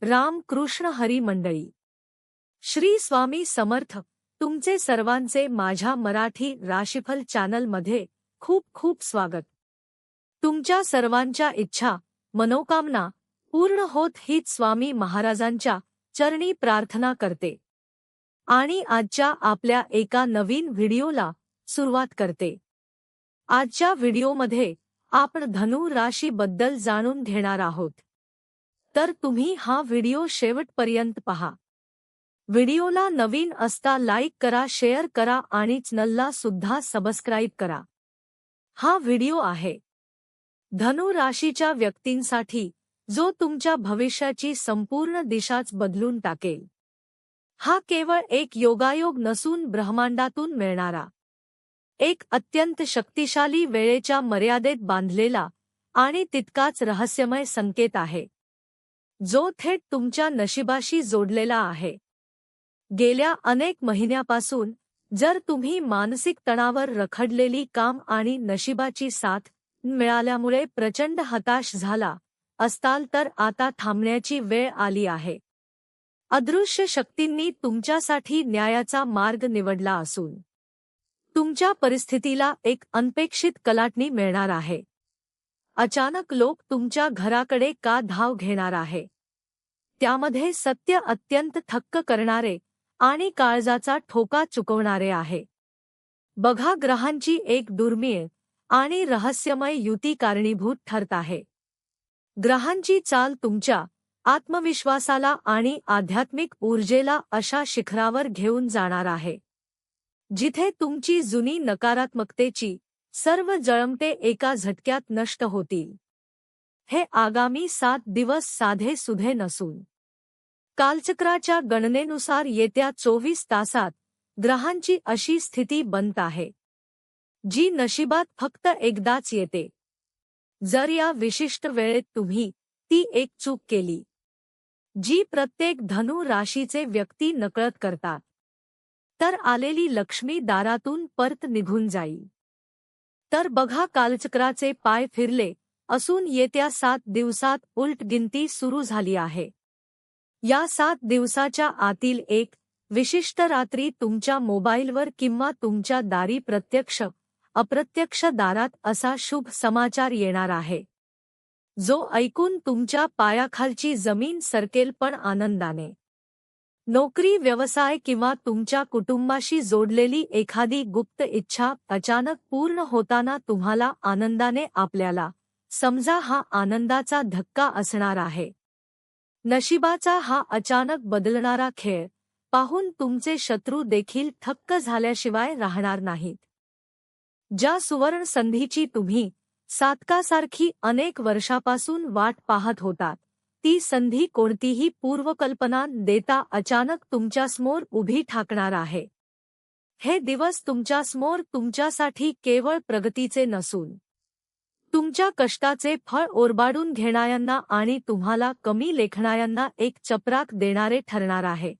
राम कृष्ण हरी मंडळी, श्री स्वामी समर्थ. तुमचे सर्वांचे माझ्या मराठी राशीफल चॅनलमध्ये खूप खूप स्वागत. तुमच्या सर्वांच्या इच्छा मनोकामना पूर्ण होत हीच स्वामी महाराजांच्या चरणी प्रार्थना करते आणि आजच्या आपल्या एका नवीन व्हिडिओला सुरुवात करते. आजच्या व्हिडिओमध्ये आपण धनु राशीबद्दल जाणून घेणार आहोत, तर तुम्ही हा व्हिडिओ शेवटपर्यंत पहा. व्हिडिओला नवीन असता लाईक करा, शेअर करा आणि चॅनलला सुद्धा सबस्क्राईब करा. हा व्हिडिओ आहे धनु राशीच्या व्यक्तींसाठी, जो तुमच्या भविष्याची संपूर्ण दिशाच बदलून टाकेल. हा केवळ एक योगायोग नसून ब्रह्मांडातून मिळणारा एक अत्यंत शक्तिशाली, वेळेच्या मर्यादेत बांधलेला आणि तितकाच रहस्यमय संकेत आहे, जो थेट तुमच्या नशिबाशी जोडलेला आहे. गेल्या अनेक महिन्यापासून जर तुम्ही मानसिक तणावावर रखडलेली काम आणि नशिबाची साथ मिळाल्यामुळे प्रचंड हताश झाला असताल, तर आता थांबण्याची वेळ आली आहे. अदृश्य शक्तींनी तुमच्यासाठी न्यायाचा मार्ग निवडला असून तुमच्या परिस्थितीला एक अनपेक्षित कलाटणी मिळणार आहे. अचानक लोक तुमच्या घराकडे का धाव घेणार आहे, त्यामध्ये सत्य अत्यंत थक्क करणारे आणि काळजाचा ठोका चुकवणारे आहे. बघा, ग्रहांची एक दुर्मिळ आणि रहस्यमय युती कारणीभूत ठरत आहे. ग्रहांची चाल तुमच्या आत्मविश्वासाला आणि आध्यात्मिक ऊर्जेला अशा शिखरावर घेऊन जाणार आहे, जिथे तुमची जुनी नकारात्मकतेची सर्व जळमटे एका झटक्यात नष्ट होतील. हे आगामी 7 दिवस साधे सुधे नसून कालचक्राच्या गणनेनुसार येत्या 24 तासात ग्रहांची अशी स्थिती बनत आहे, जी नशिबात फक्त एकदाच येते. जर या विशिष्ट वेळेत तुम्ही ती एक चूक केली, जी प्रत्येक धनु राशीचे व्यक्ती नकळत करतात, तर आलेली लक्ष्मी दारातून परत निघून जाईल. तर बघा, कालचक्राचे पाय फिरले असून येत्या 7 दिवसात उलट गिनती सुरू झाली आहे. या 7 दिवसाच्या आतील एक विशिष्ट रात्री तुमच्या मोबाईलवर किंवा तुमच्या दारी प्रत्यक्ष अप्रत्यक्ष दारात असा शुभ समाचार येणार आहे, जो ऐकून तुमच्या पायाखालची जमीन सरकेल. पण आनंदाने. नोकरी, व्यवसाय किंवा तुमच्या कुटुंबाशी जोडलेली एखादी गुप्त इच्छा अचानक पूर्ण होताना तुम्हाला आनंदाने आपल्याला समजा. हा आनंदाचा धक्का असणार आहे. नशिबाचा हा अचानक बदलणारा खेळ पाहून तुमचे शत्रू देखील थक्क झाल्याशिवाय राहणार नाहीत. ज्या सुवर्ण संधीची तुम्ही सातकासारखी अनेक वर्षापासून वाट पाहत होतात, ती संधी कोणतीही पूर्वकल्पना देता अचानक तुमच्यासमोर उभी ठाकणार आहे. हे दिवस तुमच्यासमोर तुमच्यासाठी केवळ प्रगतीचे नसून तुमच्या कष्टाचे फळ ओरबाडून घेणाऱ्यांना आणि तुम्हाला कमी लेखणाऱ्यांना एक चपराक देणारे ठरणार आहे.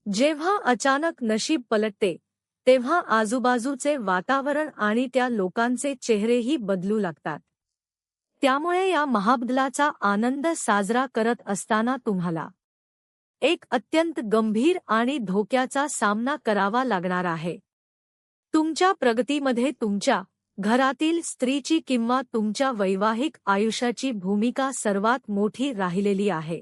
जेव्हा अचानक नशीब पलटते, तेव्हा आजूबाजूचे वातावरण आणि त्या लोकांचे चेहरेही बदलू लागतात. त्यामुळे या महाबदलाचा आनंद साजरा करत असताना तुम्हाला एक अत्यंत गंभीर आणि धोक्याचा सामना करावा लागणार आहे. तुमच्या प्रगतीमध्ये तुमच्या घरातील स्त्रीची किंवा तुमच्या वैवाहिक आयुष्याची भूमिका सर्वात मोठी राहिलेली आहे.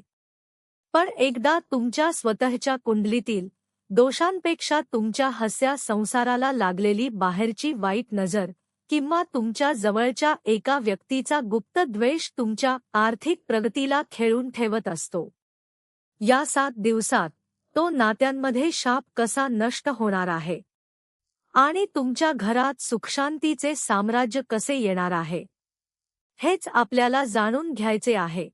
पण एकदा तुमच्या स्वतःच्या कुंडलीतील दोषांपेक्षा तुमच्या हस्या संसाराला लागलेली बाहेरची वाईट नजर किंवा तुमच्या जवळच्या एका व्यक्तीचा गुप्त द्वेष तुमच्या आर्थिक प्रगतीला खेळून ठेवत असतो. या 7 दिवसात तो नात्यांमध्ये शाप कसा नष्ट होणार आहे आणि तुमच्या घरात सुखशांतीचे साम्राज्य कसे येणार आहे, हेच आपल्याला जाणून घ्यायचे आहे.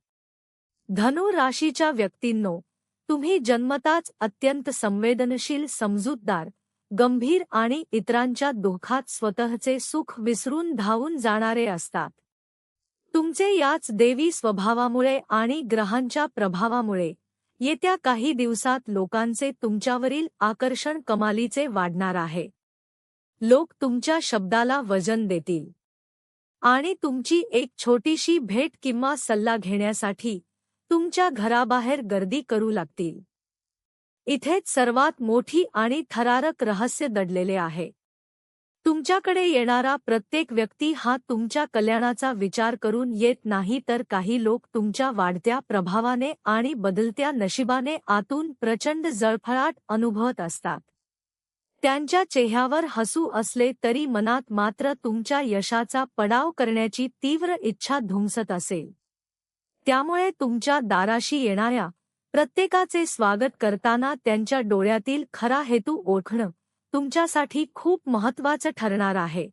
धनु राशीच्या व्यक्तींनो, तुम्ही जन्मताच अत्यंत संवेदनशील, समजूतदार, गंभीर आणि इतरांच्या दुःखात स्वतःचे सुख विसरून धावून जाणारे असतात. तुमचे याच देवी स्वभावामुळे आणि ग्रहांच्या प्रभावामुळे येत्या काही दिवसात लोकांचे तुमच्यावरील आकर्षण कमालीचे वाढणार आहे. लोक तुमच्या शब्दाला वजन देतील आणि तुमची एक छोटीशी भेट किंवा सल्ला घेण्यासाठी तुमच्या घराबाहेर गर्दी करू लागतील. इथेच सर्वात मोठी आणि थरारक रहस्य दडलेले आहे. तुमच्याकडे येणारा प्रत्येक व्यक्ती हा तुमच्या कल्याणाचा विचार करून येत नाही, तर काही लोक तुमच्या वाढत्या प्रभावाने आणि बदलत्या नशिबाने आतून प्रचंड जळफळाट अनुभवत असतात. त्यांच्या चेहऱ्यावर हसू असले तरी मनात मात्र तुमच्या यशाचा पडाव करण्याची तीव्र इच्छा धुमसत असेल. त्यामुळे तुमच्या दाराशी येणाऱ्या प्रत्येकाचे स्वागत करताना त्यांच्या डोळ्यातील खरा हेतू ओळखणं तुमच्यासाठी खूप महत्त्वाचं ठरणार आहे.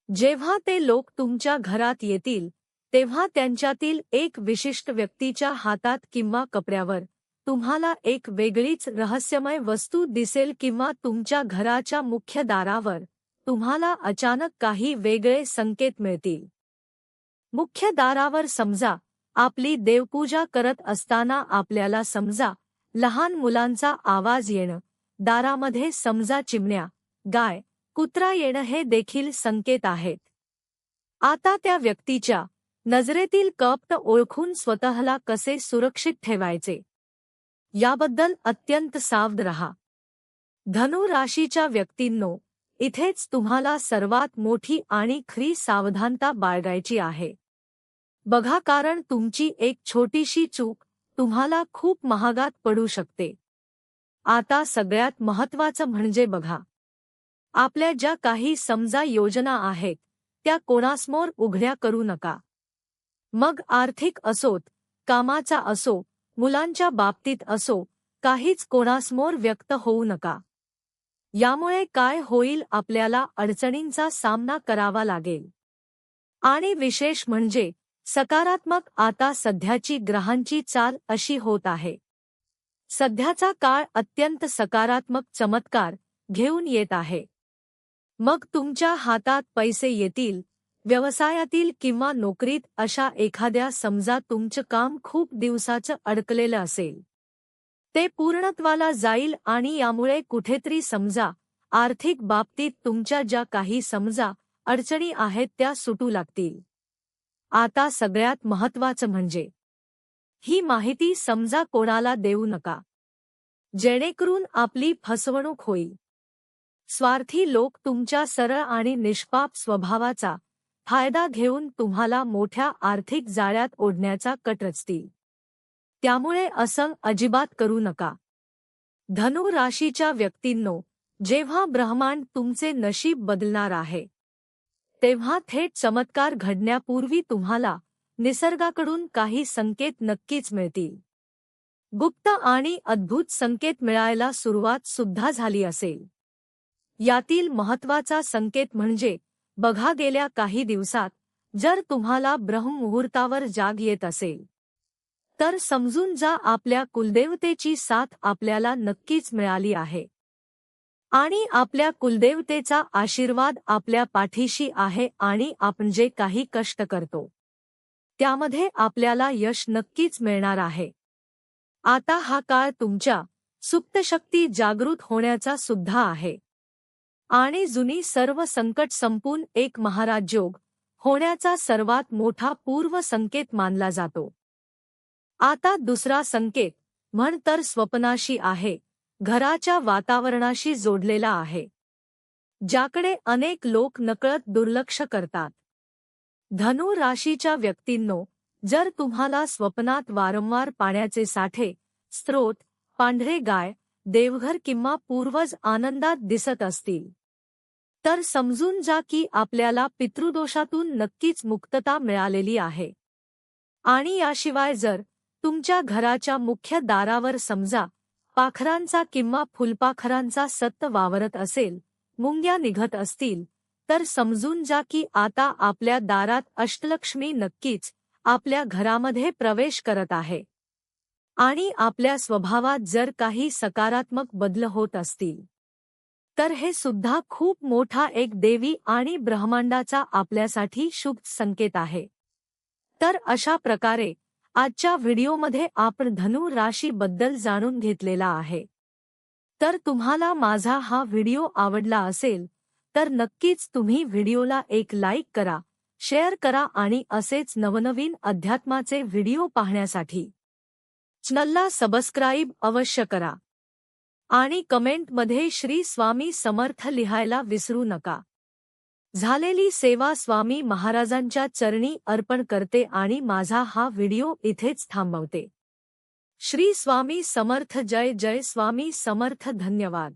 जेव्हा ते लोक तुमच्या घरात येतील तेव्हा त्यांच्यातील एक विशिष्ट व्यक्तीच्या हातात किंवा कपड्यावर तुम्हाला एक वेगळीच रहस्यमय वस्तू दिसेल, किंवा तुमच्या घराच्या मुख्य दारावर तुम्हाला अचानक काही वेगळे संकेत मिळतील. मुख्य दारावर समजा आपली देवपूजा करत असताना आपल्याला समजा लहान मुलांचा आवाज येणं, दारामध्ये समजा चिमण्या, गाय, कुत्रा येणं हे देखील संकेत आहेत. आता त्या व्यक्तीच्या नजरेतील कपट ओळखून स्वतःला कसे सुरक्षित ठेवायचे याबद्दल अत्यंत सावध रहा. धनु राशीच्या व्यक्तींनो, इथेच तुम्हाला सर्वात मोठी आणि खरी सावधानता बाळगायची आहे. बघा, कारण तुमची एक छोटीशी चूक तुम्हाला खूप महागात पडू शकते. आता सगळ्यात महत्त्वाचं म्हणजे बघा, आपल्या ज्या काही समजा योजना आहेत त्या कोणासमोर उघड्या करू नका. मग आर्थिक असोत, कामाचा असो, मुलांच्या बाबतीत असो, काहीच कोणासमोर व्यक्त होऊ नका. यामुळे काय होईल, आपल्याला अडचणींचा सामना करावा लागेल. आणि विशेष म्हणजे सकारात्मक, आता सध्याची ग्रहांची चाल अशी होत आहे. सध्याचा काळ अत्यंत सकारात्मक चमत्कार घेऊन येत आहे. मग तुमच्या हातात पैसे येतील, व्यवसायातील किंवा नोकरीत अशा एखाद्या समजा तुमचं काम खूप दिवसाचं अडकलेलं असेल, ते पूर्णत्वाला जाईल आणि यामुळे कुठेतरी समजा आर्थिक बाबतीत तुमच्या ज्या काही समजा अडचणी आहेत त्या सुटू लागतील. आता सगळ्यात महत्त्वाचं म्हणजे ही माहिती समजा कोणाला देऊ नका, जेणेकरून आपली फसवणूक होईल. स्वार्थी लोक तुमच्या सरळ आणि निष्पाप स्वभावाचा फायदा घेऊन तुम्हाला मोठ्या आर्थिक जाळ्यात ओढण्याचा कट रचतील. त्यामुळे असं अजिबात करू नका. धनु राशीच्या व्यक्तींनो, जेव्हा ब्रह्मांड तुमचे नशीब बदलणार आहे तेव्हा थेट चमत्कार घडण्यापूर्वी तुम्हाला निसर्गाकडून काही संकेत नक्कीच मिळतील. गुप्त आणि अद्भुत संकेत मिळायला सुरुवात सुद्धा झाली असेल. यातील महत्त्वाचा संकेत म्हणजे बघा, गेल्या काही दिवसात जर तुम्हाला ब्रह्ममुहूर्तावर जाग येत असेल तर समजून जा आपल्या कुलदेवतेची साथ आपल्याला नक्कीच मिळाली आहे. आणि आपल्या कुलदेवतेचा आशीर्वाद आपल्या पाठीशी आहे आणि आपण जे काही कष्ट करतो त्यामध्ये आपल्याला यश नक्कीच मिळणार आहे. आता हा काळ तुमच्या सुप्त शक्ती जागृत होण्याचा सुद्धा आहे आणि जुनी सर्व संकट संपून एक महाराजयोग होण्याचा सर्वात मोठा पूर्व संकेत मानला जातो. आता दुसरा संकेत म्हण तर स्वप्नाशी आहे, घराच्या वातावरणाशी जोडलेला आहे, ज्याकडे अनेक लोक नकळत दुर्लक्ष करतात. धनु राशीच्या व्यक्तींनो, जर तुम्हाला स्वप्नात वारंवार पाण्याचे साठे, स्रोत, पांढरे गाय, देवघर किंवा पूर्वज आनंदात दिसत असतील तर समजून जा की आपल्याला पितृदोषातून नक्कीच मुक्तता मिळालेली आहे. आणि याशिवाय जर तुमच्या घराच्या मुख्य दारावर समजा पाखरांचा किंवा फुलपाखरांचा सत्त वावरत असेल, मुंग्या निघत असतील, तर समजून जा की आता आपल्या दारात अष्टलक्ष्मी नक्कीच आपल्या घरामध्ये प्रवेश करत आहे. आणि आपल्या स्वभावात जर काही सकारात्मक बदल होत असतील तर हे सुद्धा खूप मोठा एक देवी आणि ब्रह्मांडाचा आपल्यासाठी शुभ संकेत आहे. तर अशा प्रकारे आजच्या व्हिडिओमध्ये आपण धनु राशीबद्दल जाणून घेतलेला आहे. तर तुम्हाला माझा हा व्हिडिओ आवडला असेल तर नक्कीच तुम्ही व्हिडिओला एक लाईक करा, शेअर करा आणि असेच नवनवीन अध्यात्माचे व्हिडिओ पाहण्यासाठी चॅनलला सबस्क्राईब अवश्य करा आणि कमेंटमध्ये श्री स्वामी समर्थ लिहायला विसरू नका. झालेली सेवा स्वामी महाराजांच्या चरणी अर्पण करते आणि माझा हा व्हिडिओ इथेच थांबवते. श्री स्वामी समर्थ. जय जय स्वामी समर्थ. धन्यवाद.